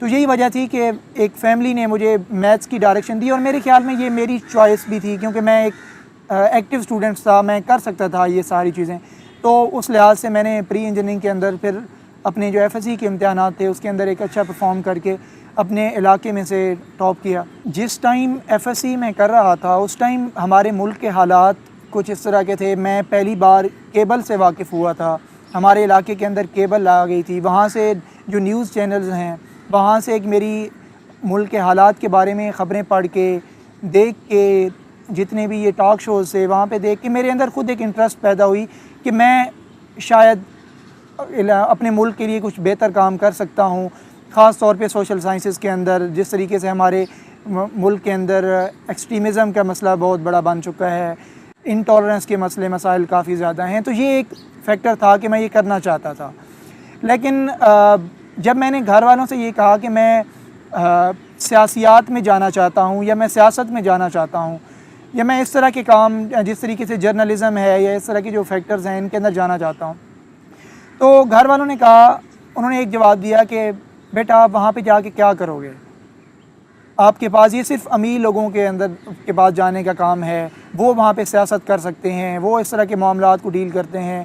تو یہی وجہ تھی کہ ایک فیملی نے مجھے میتھس کی ڈائریکشن دی، اور میرے خیال میں یہ میری چوائس بھی تھی کیونکہ میں ایک ایکٹیو اسٹوڈنٹ تھا، میں کر سکتا تھا یہ ساری چیزیں. تو اس لحاظ سے میں نے پری انجینئرنگ کے اندر پھر اپنے جو ایف ایس سی کے امتحانات تھے اس کے اندر ایک اچھا پرفارم کر کے اپنے علاقے میں سے ٹاپ کیا. جس ٹائم ایف ایس سی میں کر رہا تھا اس ٹائم ہمارے ملک کے حالات کچھ اس طرح کے تھے. میں پہلی بار کیبل سے واقف ہوا تھا. ہمارے علاقے کے اندر کیبل آ گئی تھی، وہاں سے جو نیوز چینلز ہیں وہاں سے ایک میری ملک کے حالات کے بارے میں خبریں پڑھ کے دیکھ کے، جتنے بھی یہ ٹاک شوز سے وہاں پہ دیکھ کے میرے اندر خود ایک انٹرسٹ پیدا ہوئی کہ میں شاید اپنے ملک کے لیے کچھ بہتر کام کر سکتا ہوں، خاص طور پہ سوشل سائنسز کے اندر. جس طریقے سے ہمارے ملک کے اندر ایکسٹریمزم کا مسئلہ بہت بڑا بن چکا ہے، انٹالرنس کے مسائل کافی زیادہ ہیں، تو یہ ایک فیکٹر تھا کہ میں یہ کرنا چاہتا تھا. لیکن جب میں نے گھر والوں سے یہ کہا کہ میں سیاسیات میں جانا چاہتا ہوں یا میں سیاست میں جانا چاہتا ہوں یا میں اس طرح کے کام جس طریقے سے جرنلزم ہے یا اس طرح کے جو فیکٹرز ہیں ان کے اندر جانا چاہتا ہوں، تو گھر والوں نے کہا، انہوں نے ایک جواب دیا کہ بیٹا آپ وہاں پہ جا کے کیا کرو گے، آپ کے پاس یہ صرف امیر لوگوں کے اندر کے پاس جانے کا کام ہے، وہ وہاں پہ سیاست کر سکتے ہیں، وہ اس طرح کے معاملات کو ڈیل کرتے ہیں.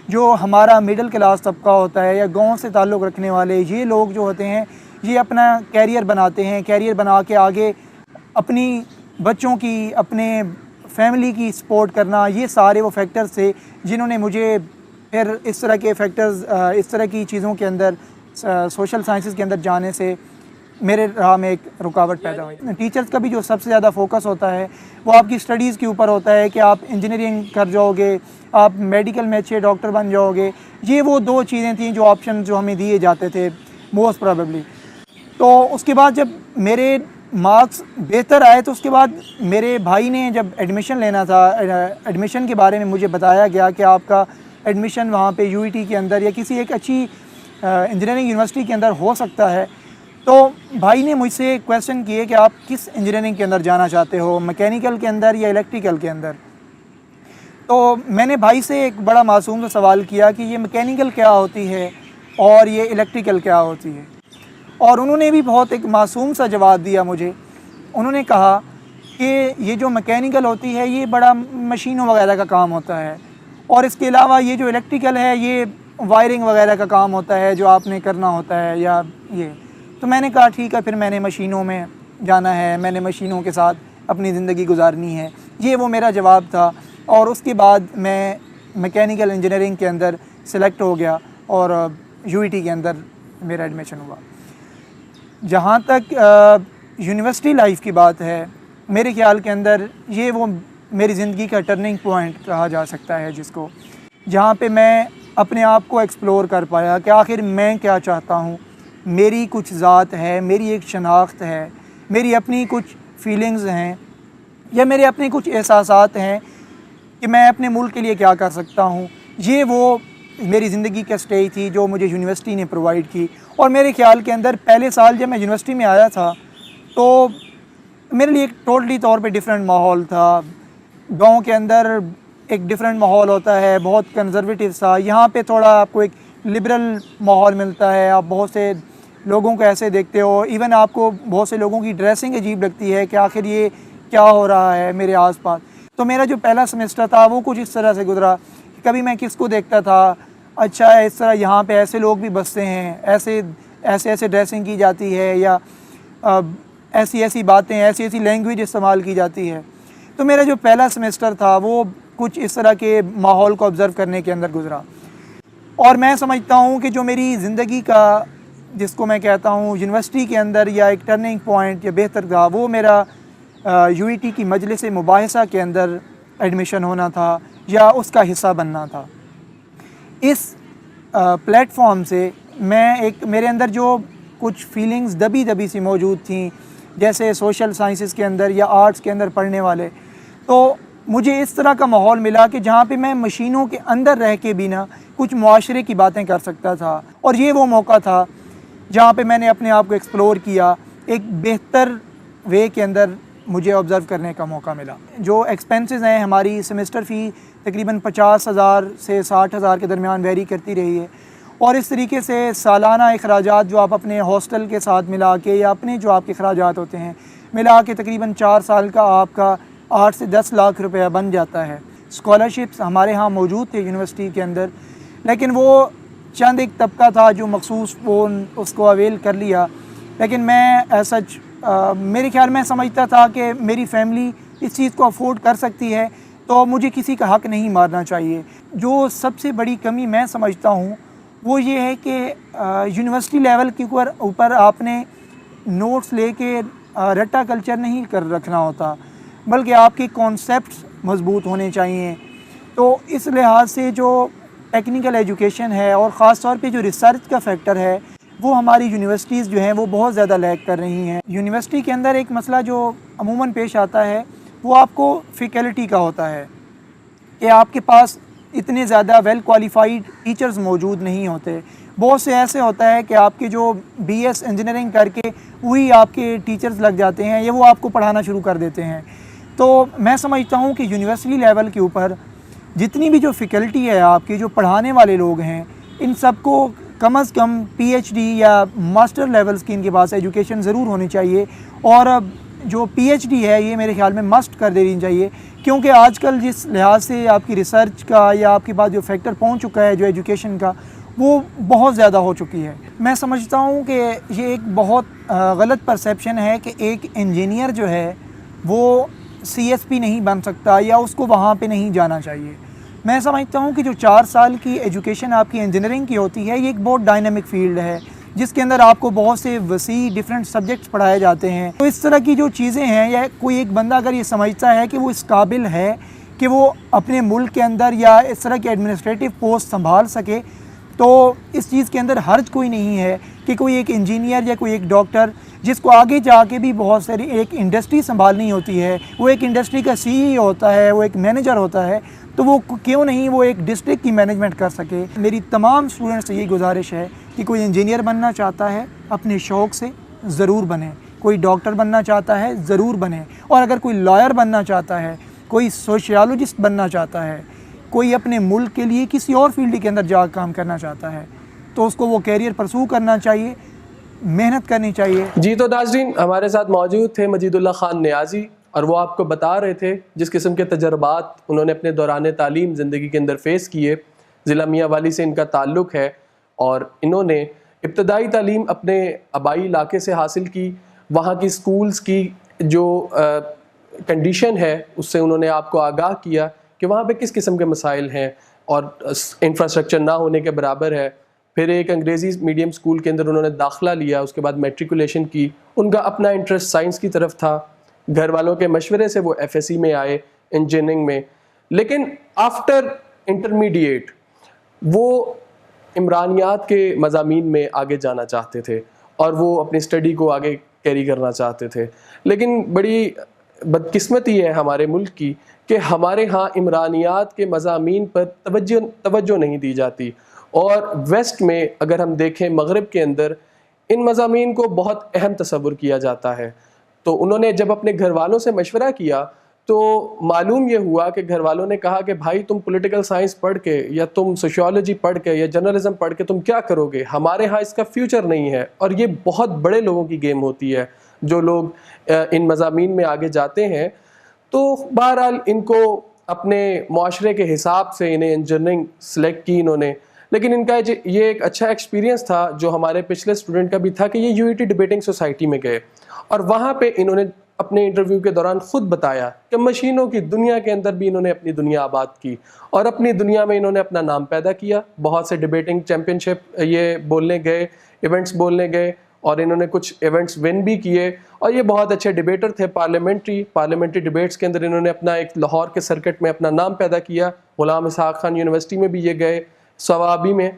جو ہمارا مڈل کلاس طبقہ ہوتا ہے یا گاؤں سے تعلق رکھنے والے یہ لوگ جو ہوتے ہیں یہ اپنا کیریئر بناتے ہیں، کیریئر بنا کے آگے اپنی بچوں کی، اپنے فیملی کی سپورٹ کرنا، یہ سارے وہ فیکٹرز تھے جنہوں نے مجھے پھر اس طرح کے فیکٹرز، اس طرح کی چیزوں کے اندر، سوشل سائنسز کے اندر جانے سے میرے راہ میں ایک رکاوٹ پیدا ہوئی. ٹیچرز کا بھی جو سب سے زیادہ فوکس ہوتا ہے وہ آپ کی اسٹڈیز کے اوپر ہوتا ہے کہ آپ انجینئرنگ کر جاؤ گے، آپ میڈیکل میں اچھے ڈاکٹر بن جاؤ گے. یہ وہ دو چیزیں تھیں جو آپشن جو ہمیں دیے جاتے تھے موسٹ پروبیبلی. تو اس کے بعد جب میرے مارکس بہتر آئے تو اس کے بعد میرے بھائی نے جب ایڈمیشن لینا تھا، ایڈمیشن کے بارے میں مجھے بتایا گیا کہ آپ کا ایڈمیشن وہاں پہ یو ای ٹی کے اندر یا کسی ایک اچھی انجینئرنگ یونیورسٹی کے اندر ہو سکتا ہے. تو بھائی نے مجھ سے کویسچن کیے کہ آپ کس انجینئرنگ کے اندر جانا چاہتے ہو، میکینیکل کے اندر یا الیکٹریکل کے اندر. تو میں نے بھائی سے ایک بڑا معصوم سا سوال کیا کہ یہ میکینیکل کیا ہوتی ہے اور یہ الیکٹریکل کیا ہوتی ہے، اور انہوں نے بھی بہت ایک معصوم سا جواب دیا مجھے. انہوں نے کہا کہ یہ جو میکینیکل ہوتی ہے یہ بڑا مشینوں وغیرہ کا کام ہوتا ہے، اور اس کے علاوہ یہ جو الیکٹریکل ہے یہ وائرنگ وغیرہ کا کام ہوتا ہے جو آپ نے کرنا ہوتا ہے یا یہ. تو میں نے کہا ٹھیک ہے، پھر میں نے مشینوں میں جانا ہے، میں نے مشینوں کے ساتھ اپنی زندگی گزارنی ہے. یہ وہ میرا جواب تھا، اور اس کے بعد میں میکینیکل انجینئرنگ کے اندر سلیکٹ ہو گیا اور یو ای ٹی کے اندر میرا ایڈمیشن ہوا. جہاں تک یونیورسٹی لائف کی بات ہے، میرے خیال کے اندر یہ وہ میری زندگی کا ٹرننگ پوائنٹ کہا جا سکتا ہے جس کو، جہاں پہ میں اپنے آپ کو ایکسپلور کر پایا کہ آخر میں کیا چاہتا ہوں. میری کچھ ذات ہے، میری ایک شناخت ہے، میری اپنی کچھ فیلنگز ہیں یا میرے اپنے کچھ احساسات ہیں کہ میں اپنے ملک کے لیے کیا کر سکتا ہوں. یہ وہ میری زندگی کا سٹیج تھی جو مجھے یونیورسٹی نے پرووائڈ کی. اور میرے خیال کے اندر پہلے سال جب میں یونیورسٹی میں آیا تھا تو میرے لیے ایک ٹوٹلی طور پہ ڈیفرنٹ ماحول تھا. گاؤں کے اندر ایک ڈیفرنٹ ماحول ہوتا ہے، بہت کنزرویٹو تھا. یہاں پہ تھوڑا آپ کو ایک لبرل ماحول ملتا ہے، آپ بہت سے لوگوں کو ایسے دیکھتے ہو، ایون آپ کو بہت سے لوگوں کی ڈریسنگ عجیب لگتی ہے کہ آخر یہ کیا ہو رہا ہے میرے آس پاس. تو میرا جو پہلا سمیسٹر تھا وہ کچھ اس طرح سے گزرا. کبھی میں کس کو دیکھتا تھا، اچھا اس طرح یہاں پہ ایسے لوگ بھی بستے ہیں، ایسے ڈریسنگ کی جاتی ہے، یا ایسی باتیں، ایسی لینگویج استعمال کی جاتی ہے. تو میرا جو پہلا سمیسٹر تھا وہ کچھ اس طرح کے ماحول کو آبزرو کرنے کے اندر گزرا. اور میں سمجھتا ہوں کہ جو میری زندگی کا، جس کو میں کہتا ہوں یونیورسٹی کے اندر یا ایک ٹرننگ پوائنٹ یا بہتر تھا، وہ میرا یو ای ٹی کی مجلس مباحثہ کے اندر ایڈمیشن ہونا تھا یا اس کا حصہ بننا تھا. اس پلیٹ فارم سے میرے اندر جو کچھ فیلنگز دبی سی موجود تھیں، جیسے سوشل سائنسز کے اندر یا آرٹس کے اندر پڑھنے والے، تو مجھے اس طرح کا ماحول ملا کہ جہاں پہ میں مشینوں کے اندر رہ کے بھی نہ کچھ معاشرے کی باتیں کر سکتا تھا. اور یہ وہ موقع تھا جہاں پہ میں نے اپنے آپ کو ایکسپلور کیا، ایک بہتر وے کے اندر مجھے آبزرو کرنے کا موقع ملا. جو ایکسپینسز ہیں، ہماری سیمسٹر فی تقریباً 50,000 سے 60,000 کے درمیان ویری کرتی رہی ہے، اور اس طریقے سے سالانہ اخراجات جو آپ اپنے ہاسٹل کے ساتھ ملا کے یا اپنے جو آپ کے اخراجات ہوتے ہیں ملا کے تقریباً 4 سال کا آپ کا 8 سے 10 لاکھ روپیہ بن جاتا ہے۔ اسکالرشپس ہمارے ہاں موجود تھے یونیورسٹی کے اندر، لیکن وہ چند ایک طبقہ تھا جو مخصوص وہ اس کو اویل کر لیا، لیکن میں سچ میرے خیال میں سمجھتا تھا کہ میری فیملی اس چیز کو افورڈ کر سکتی ہے تو مجھے کسی کا حق نہیں مارنا چاہیے۔ جو سب سے بڑی کمی میں سمجھتا ہوں وہ یہ ہے کہ یونیورسٹی لیول کے اوپر آپ نے نوٹس لے کے رٹا کلچر نہیں کر رکھنا ہوتا، بلکہ آپ کے کانسیپٹس مضبوط ہونے چاہیے۔ تو اس لحاظ سے جو ٹیکنیکل ایجوکیشن ہے اور خاص طور پہ جو ریسرچ کا فیکٹر ہے وہ ہماری یونیورسٹیز جو ہیں وہ بہت زیادہ لیک کر رہی ہیں۔ یونیورسٹی کے اندر ایک مسئلہ جو عموماً پیش آتا ہے وہ آپ کو فیکلٹی کا ہوتا ہے کہ آپ کے پاس اتنے زیادہ ویل کوالیفائڈ ٹیچرز موجود نہیں ہوتے۔ بہت سے ایسے ہوتا ہے کہ آپ کے جو بی ایس انجینئرنگ کر کے وہی آپ کے ٹیچرز لگ جاتے ہیں یا وہ آپ کو پڑھانا شروع کر دیتے ہیں۔ تو میں سمجھتا ہوں کہ یونیورسٹی لیول کے اوپر جتنی بھی جو فیکلٹی ہے آپ کے جو پڑھانے والے لوگ ہیں ان سب کو کم از کم پی ایچ ڈی یا ماسٹر لیولز کی ان کے پاس ایجوکیشن ضرور ہونی چاہیے، اور جو پی ایچ ڈی ہے یہ میرے خیال میں مسٹ کر دینی چاہیے، کیونکہ آج کل جس لحاظ سے آپ کی ریسرچ کا یا آپ کے پاس جو فیکٹر پہنچ چکا ہے جو ایجوکیشن کا وہ بہت زیادہ ہو چکی ہے۔ میں سمجھتا ہوں کہ یہ ایک بہت غلط پرسیپشن ہے کہ ایک انجینئر جو ہے وہ سی ایس پی نہیں بن سکتا یا اس کو وہاں پہ نہیں جانا چاہیے۔ میں سمجھتا ہوں کہ جو 4 سال کی ایجوکیشن آپ کی انجینئرنگ کی ہوتی ہے یہ ایک بہت ڈائنامک فیلڈ ہے جس کے اندر آپ کو بہت سے وسیع ڈیفرنٹ سبجیکٹس پڑھائے جاتے ہیں۔ تو اس طرح کی جو چیزیں ہیں یا کوئی ایک بندہ اگر یہ سمجھتا ہے کہ وہ اس قابل ہے کہ وہ اپنے ملک کے اندر یا اس طرح کے ایڈمنسٹریٹو پوسٹ سنبھال سکے تو اس چیز کے اندر حرج کوئی نہیں ہے کہ کوئی ایک انجینئر یا کوئی ایک ڈاکٹر جس کو آگے جا کے بھی بہت ساری ایک انڈسٹری سنبھالنی ہوتی ہے، وہ ایک انڈسٹری کا سی ای ہوتا ہے، وہ ایک مینیجر ہوتا ہے، تو وہ کیوں نہیں وہ ایک ڈسٹرکٹ کی مینجمنٹ کر سکے۔ میری تمام اسٹوڈنٹس سے یہی گزارش ہے کہ کوئی انجینئر بننا چاہتا ہے اپنے شوق سے ضرور بنے، کوئی ڈاکٹر بننا چاہتا ہے ضرور بنے، اور اگر کوئی لائر بننا چاہتا ہے، کوئی سوشیالوجسٹ بننا چاہتا ہے، کوئی اپنے ملک کے لیے کسی اور فیلڈ کے اندر جا کام کرنا چاہتا ہے تو اس کو وہ کیریئر پرسو کرنا چاہیے، محنت کرنی چاہیے۔ جی تو ناظرین ہمارے ساتھ موجود تھے مجید اللہ خان نیازی، اور وہ آپ کو بتا رہے تھے جس قسم کے تجربات انہوں نے اپنے دوران تعلیم زندگی کے اندر فیس کیے۔ ضلع میاں والی سے ان کا تعلق ہے اور انہوں نے ابتدائی تعلیم اپنے آبائی علاقے سے حاصل کی، وہاں کی سکولز کی جو کنڈیشن ہے اس سے انہوں نے آپ کو آگاہ کیا کہ وہاں پہ کس قسم کے مسائل ہیں اور انفراسٹرکچر نہ ہونے کے برابر ہے۔ پھر ایک انگریزی میڈیم اسکول کے اندر انہوں نے داخلہ لیا، اس کے بعد میٹریکولیشن کی۔ ان کا اپنا انٹرسٹ سائنس کی طرف تھا، گھر والوں کے مشورے سے وہ ایف ایس سی میں آئے انجینئرنگ میں، لیکن آفٹر انٹرمیڈیٹ وہ عمرانیات کے مضامین میں آگے جانا چاہتے تھے اور وہ اپنی اسٹڈی کو آگے کیری کرنا چاہتے تھے، لیکن بڑی بدقسمتی ہے ہمارے ملک کی کہ ہمارے ہاں عمرانیات کے مضامین پر توجہ نہیں دی جاتی، اور ویسٹ میں اگر ہم دیکھیں مغرب کے اندر ان مضامین کو بہت اہم تصور کیا جاتا ہے۔ تو انہوں نے جب اپنے گھر والوں سے مشورہ کیا تو معلوم یہ ہوا کہ گھر والوں نے کہا کہ بھائی تم پولیٹیکل سائنس پڑھ کے یا تم سوشیالوجی پڑھ کے یا جرنلزم پڑھ کے تم کیا کرو گے، ہمارے ہاں اس کا فیوچر نہیں ہے۔ اور یہ بہت بڑے لوگوں کی گیم ہوتی ہے جو لوگ ان مضامین میں آگے جاتے ہیں۔ تو بہرحال ان کو اپنے معاشرے کے حساب سے انہیں انجینئرنگ سلیکٹ کی انہوں نے، لیکن ان کا یہ ایک اچھا ایکسپیرینس تھا جو ہمارے پچھلے اسٹوڈنٹ کا بھی تھا کہ یہ U E T debating society میں گئے اور وہاں پہ انہوں نے اپنے انٹرویو کے دوران خود بتایا کہ مشینوں کی دنیا کے اندر بھی انہوں نے اپنی دنیا آباد کی اور اپنی دنیا میں انہوں نے اپنا نام پیدا کیا۔ بہت سے ڈبیٹنگ چیمپئن شپ یہ بولنے گئے، ایونٹس بولنے گئے، اور انہوں نے کچھ ایونٹس ون بھی کیے، اور یہ بہت اچھے ڈبیٹر تھے۔ پارلیمنٹری ڈبیٹس کے اندر انہوں نے اپنا ایک لاہور کے سرکٹ میں اپنا نام پیدا کیا۔ غلام اسحاق خان یونیورسٹی میں بھی یہ گئے، سوابی میں۔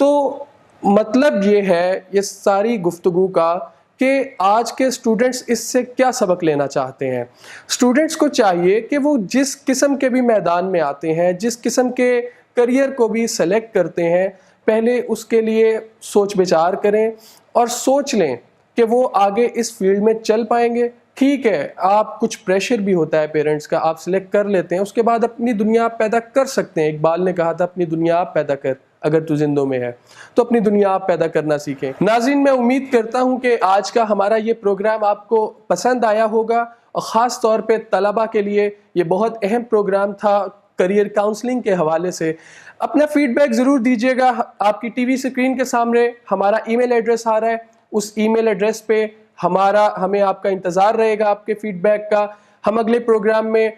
تو مطلب یہ ہے یہ ساری گفتگو کا کہ آج کے اسٹوڈنٹس اس سے کیا سبق لینا چاہتے ہیں۔ اسٹوڈنٹس کو چاہیے کہ وہ جس قسم کے بھی میدان میں آتے ہیں، جس قسم کے کریئر کو بھی سلیکٹ کرتے ہیں، پہلے اس کے لیے سوچ بچار کریں اور سوچ لیں کہ وہ آگے اس فیلڈ میں چل پائیں گے۔ ٹھیک ہے آپ کچھ پریشر بھی ہوتا ہے پیرنٹس کا، آپ سلیکٹ کر لیتے ہیں، اس کے بعد اپنی دنیا آپ پیدا کر سکتے ہیں۔ اقبال نے کہا تھا اپنی دنیا آپ پیدا کر اگر تو زندوں میں ہے تو اپنی دنیا آپ پیدا کرنا سیکھیں. ناظرین میں امید کرتا ہوں کہ آج کا ہمارا یہ پروگرام آپ کو پسند آیا ہوگا اور خاص طور پہ طلبہ کے لیے یہ بہت اہم پروگرام تھا کریئر کاؤنسلنگ کے حوالے سے. اپنا فیڈ بیک ضرور دیجیے گا. آپ کی ٹی وی اسکرین کے سامنے ہمارا ای میل ایڈریس آ رہا ہے, اس ای میل ایڈریس پہ ہمیں آپ کا انتظار رہے گا آپ کے فیڈ بیک کا. ہم اگلے پروگرام میں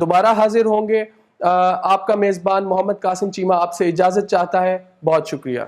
دوبارہ حاضر ہوں گے. آپ کا میزبان محمد قاسم چیمہ آپ سے اجازت چاہتا ہے. بہت شکریہ.